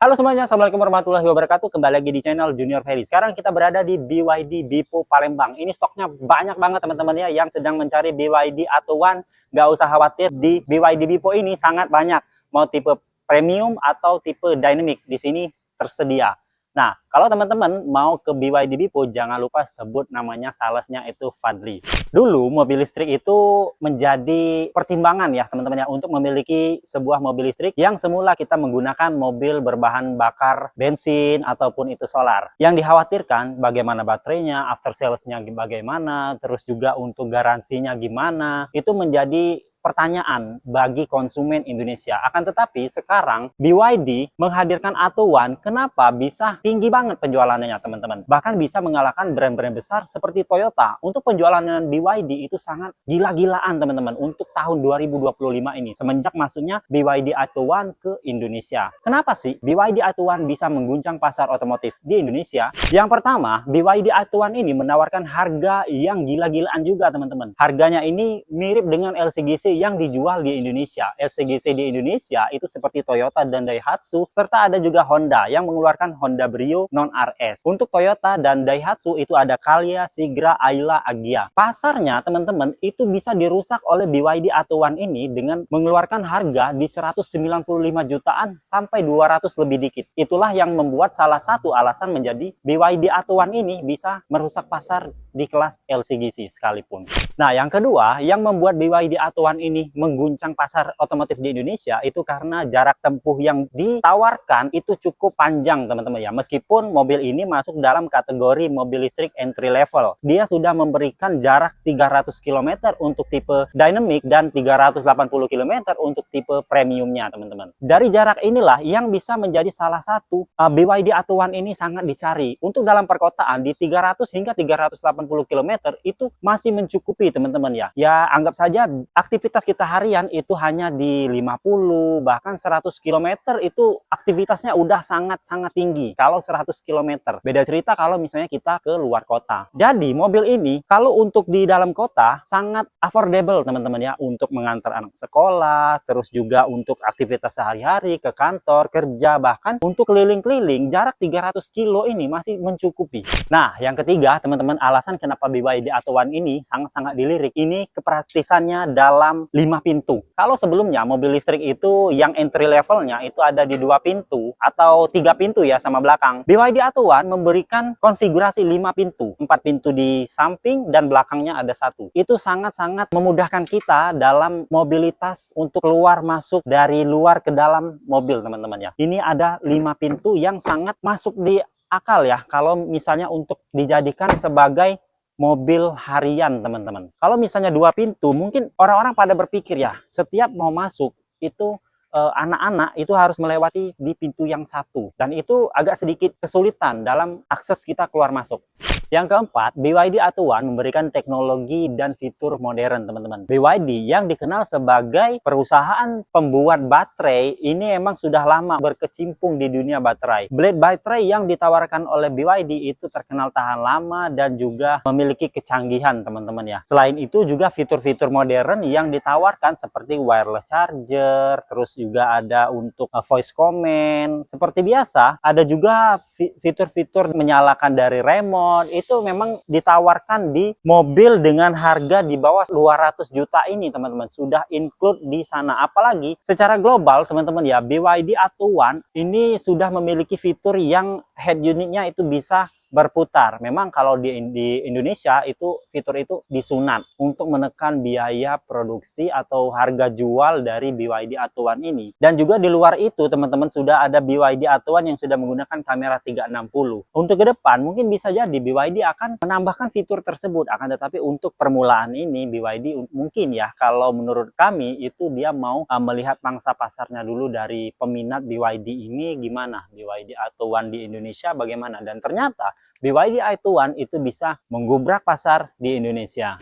Halo semuanya, assalamualaikum warahmatullahi wabarakatuh. Kembali lagi di channel Junior Ferry. Sekarang kita berada di BYD Bipo Palembang. Ini stoknya banyak banget teman-teman ya, yang sedang mencari BYD Atto-One. Nggak usah khawatir, di BYD Bipo ini sangat banyak. Mau tipe premium atau tipe dynamic, di sini tersedia. Nah, kalau teman-teman mau ke BYD Bipo, jangan lupa sebut namanya salesnya itu Fadli. Dulu mobil listrik itu menjadi pertimbangan ya teman-teman ya, untuk memiliki sebuah mobil listrik yang semula kita menggunakan mobil berbahan bakar bensin ataupun itu solar. Yang dikhawatirkan bagaimana baterainya, after sales-nya bagaimana, terus juga untuk garansinya gimana, itu menjadi pertanyaan bagi konsumen Indonesia. Akan tetapi sekarang BYD menghadirkan Atto-One, kenapa bisa tinggi banget penjualannya teman-teman? Bahkan bisa mengalahkan brand-brand besar seperti Toyota. Untuk penjualan BYD itu sangat gila-gilaan teman-teman untuk tahun 2025 ini. Semenjak masuknya BYD Atto-One ke Indonesia. Kenapa sih BYD Atto-One bisa mengguncang pasar otomotif di Indonesia? Yang pertama, BYD Atto-One ini menawarkan harga yang gila-gilaan juga teman-teman. Harganya ini mirip dengan LCGC yang dijual di Indonesia. LCGC di Indonesia itu seperti Toyota dan Daihatsu, serta ada juga Honda yang mengeluarkan Honda Brio non-RS. Untuk Toyota dan Daihatsu itu ada Calya, Sigra, Ayla, Agya. Pasarnya teman-teman itu bisa dirusak oleh BYD Atto-One ini dengan mengeluarkan harga di 195 jutaan sampai 200 lebih dikit. Itulah yang membuat salah satu alasan menjadi BYD Atto-One ini bisa merusak pasar di kelas LCGC sekalipun. Nah, yang kedua yang membuat BYD Atto-One ini mengguncang pasar otomotif di Indonesia itu karena jarak tempuh yang ditawarkan itu cukup panjang teman-teman ya. Meskipun mobil ini masuk dalam kategori mobil listrik entry level, dia sudah memberikan jarak 300 km untuk tipe dynamic dan 380 km untuk tipe premiumnya teman-teman. Dari jarak inilah yang bisa menjadi salah satu BYD Atto-One ini sangat dicari. Untuk dalam perkotaan di 300 hingga 380 km itu masih mencukupi teman-teman ya. Ya anggap saja aktivitas kita harian itu hanya di 50 bahkan 100 km itu aktivitasnya udah sangat-sangat tinggi kalau 100 km. Beda cerita kalau misalnya kita ke luar kota. Jadi mobil ini kalau untuk di dalam kota sangat affordable teman-teman ya, untuk mengantar anak sekolah, terus juga untuk aktivitas sehari-hari, ke kantor, kerja, bahkan untuk keliling-keliling jarak 300 kilo ini masih mencukupi. Nah, yang ketiga teman-teman, alasan kenapa BYD Atto-One ini sangat-sangat dilirik, ini kepraktisannya dalam 5 pintu. Kalau sebelumnya mobil listrik itu yang entry levelnya itu ada di 2 pintu atau 3 pintu ya sama belakang. BYD Atto-One memberikan konfigurasi 5 pintu, 4 pintu di samping dan belakangnya ada 1. Itu sangat-sangat memudahkan kita dalam mobilitas untuk keluar masuk dari luar ke dalam mobil teman-teman ya. Ini ada 5 pintu yang sangat masuk di akal ya kalau misalnya untuk dijadikan sebagai mobil harian teman-teman. Kalau misalnya 2 pintu, mungkin orang-orang pada berpikir ya, setiap mau masuk itu anak-anak itu harus melewati di pintu yang satu, dan itu agak sedikit kesulitan dalam akses kita keluar masuk. Yang keempat, BYD Atto-One memberikan teknologi dan fitur modern teman-teman. BYD yang dikenal sebagai perusahaan pembuat baterai ini emang sudah lama berkecimpung di dunia baterai. Blade baterai yang ditawarkan oleh BYD itu terkenal tahan lama dan juga memiliki kecanggihan teman-teman ya. Selain itu juga fitur-fitur modern yang ditawarkan seperti wireless charger, terus juga ada untuk voice command. Seperti biasa, ada juga fitur-fitur menyalakan dari remote. Itu memang ditawarkan di mobil dengan harga di bawah 200 juta ini teman-teman, sudah include di sana. Apalagi secara global teman-teman ya, BYD Atto-One ini sudah memiliki fitur yang head unitnya itu bisa berputar. Memang kalau di Indonesia itu fitur itu disunat untuk menekan biaya produksi atau harga jual dari BYD Atto-One ini. Dan juga di luar itu teman-teman sudah ada BYD Atto-One yang sudah menggunakan kamera 360. Untuk ke depan mungkin bisa jadi BYD akan menambahkan fitur tersebut, akan tetapi untuk permulaan ini BYD mungkin ya, kalau menurut kami itu dia mau melihat pangsa pasarnya dulu dari peminat BYD ini gimana, BYD Atto-One di Indonesia bagaimana, dan ternyata BYD Atto-One itu bisa menggubrak pasar di Indonesia.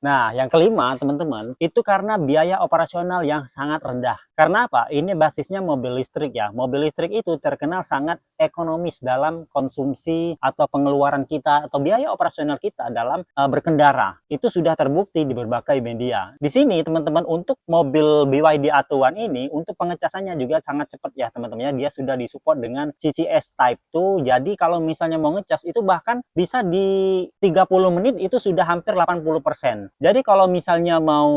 Nah, yang kelima, teman-teman, itu karena biaya operasional yang sangat rendah. Karena apa? Ini basisnya mobil listrik ya. Mobil listrik itu terkenal sangat ekonomis dalam konsumsi atau pengeluaran kita atau biaya operasional kita dalam berkendara. Itu sudah terbukti di berbagai media. Di sini, teman-teman, untuk mobil BYD Atto One ini, untuk pengecasannya juga sangat cepat ya, teman-teman ya. Dia sudah disupport dengan CCS Type 2. Jadi, kalau misalnya mau ngecas itu bahkan bisa di 30 menit itu sudah hampir 80%. Jadi kalau misalnya mau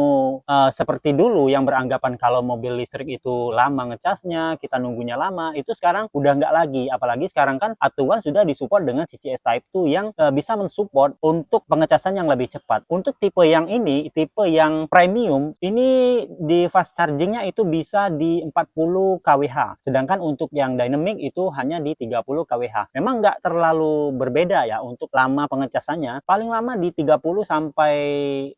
seperti dulu yang beranggapan kalau mobil listrik itu lama ngecasnya, kita nunggunya lama, itu sekarang udah nggak lagi. Apalagi sekarang kan Atto One sudah disupport dengan CCS Type 2 yang bisa mensupport untuk pengecasan yang lebih cepat. Untuk tipe yang ini, tipe yang premium, ini di fast chargingnya itu bisa di 40 kWh. Sedangkan untuk yang dynamic itu hanya di 30 kWh. Memang nggak terlalu berbeda ya untuk lama pengecasannya. Paling lama di 30 sampai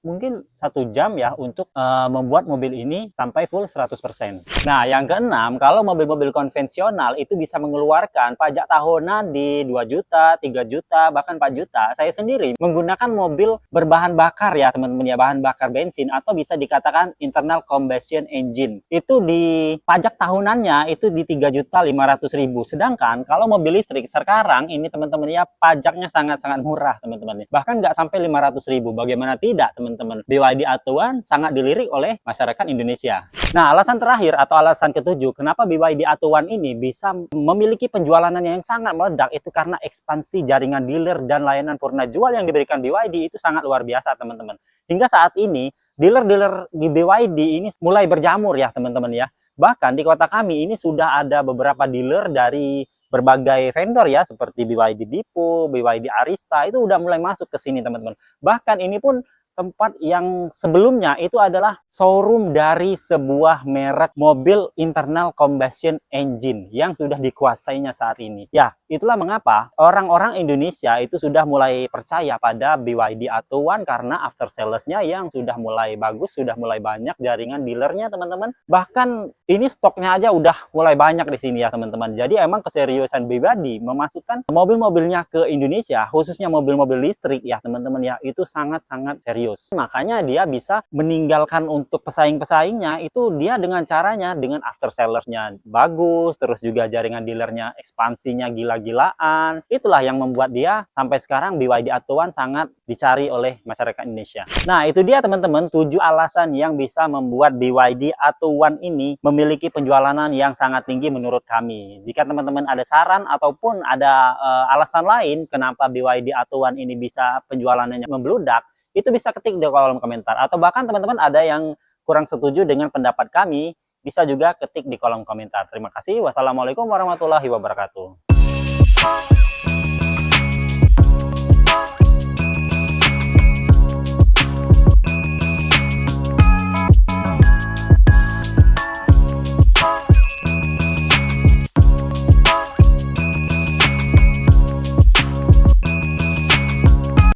mungkin 1 jam ya untuk membuat mobil ini sampai full 100%. Nah, yang keenam, kalau mobil-mobil konvensional itu bisa mengeluarkan pajak tahunan di 2 juta, 3 juta, bahkan 4 juta. Saya sendiri menggunakan mobil berbahan bakar ya, teman-teman ya, bahan bakar bensin atau bisa dikatakan internal combustion engine. Itu di pajak tahunannya itu di 3.500.000. Sedangkan kalau mobil listrik sekarang ini teman-teman ya, pajaknya sangat-sangat murah, teman-teman. Bahkan nggak sampai 500.000. Bagaimana tidak, teman-teman? BYD Atto One sangat dilirik oleh masyarakat Indonesia. Nah, alasan terakhir atau alasan ketujuh, kenapa BYD Atto One ini bisa memiliki penjualan yang sangat meledak itu karena ekspansi jaringan dealer dan layanan purna jual yang diberikan BYD itu sangat luar biasa, teman-teman. Hingga saat ini, dealer-dealer di BYD ini mulai berjamur ya, teman-teman ya. Bahkan di kota kami ini sudah ada beberapa dealer dari berbagai vendor ya, seperti BYD Dipo, BYD Arista, itu udah mulai masuk ke sini, teman-teman. Bahkan ini pun tempat yang sebelumnya itu adalah showroom dari sebuah merek mobil internal combustion engine yang sudah dikuasainya saat ini. Ya, itulah mengapa orang-orang Indonesia itu sudah mulai percaya pada BYD Atto One karena after sales-nya yang sudah mulai bagus, sudah mulai banyak jaringan dealernya, teman-teman. Bahkan ini stoknya aja udah mulai banyak di sini ya, teman-teman. Jadi emang keseriusan BYD memasukkan mobil-mobilnya ke Indonesia, khususnya mobil-mobil listrik ya, teman-teman ya, itu sangat-sangat serius. Makanya dia bisa meninggalkan untuk pesaing-pesaingnya itu dia dengan caranya dengan after sellernya bagus, terus juga jaringan dealernya ekspansinya gila-gilaan. Itulah yang membuat dia sampai sekarang BYD Atto One sangat dicari oleh masyarakat Indonesia. Nah, itu dia teman-teman 7 alasan yang bisa membuat BYD Atto One ini memiliki penjualan yang sangat tinggi menurut kami. Jika teman-teman ada saran ataupun ada alasan lain kenapa BYD Atto One ini bisa penjualannya membludak, itu bisa ketik di kolom komentar. Atau bahkan teman-teman ada yang kurang setuju dengan pendapat kami, bisa juga ketik di kolom komentar. Terima kasih. Wassalamualaikum warahmatullahi wabarakatuh.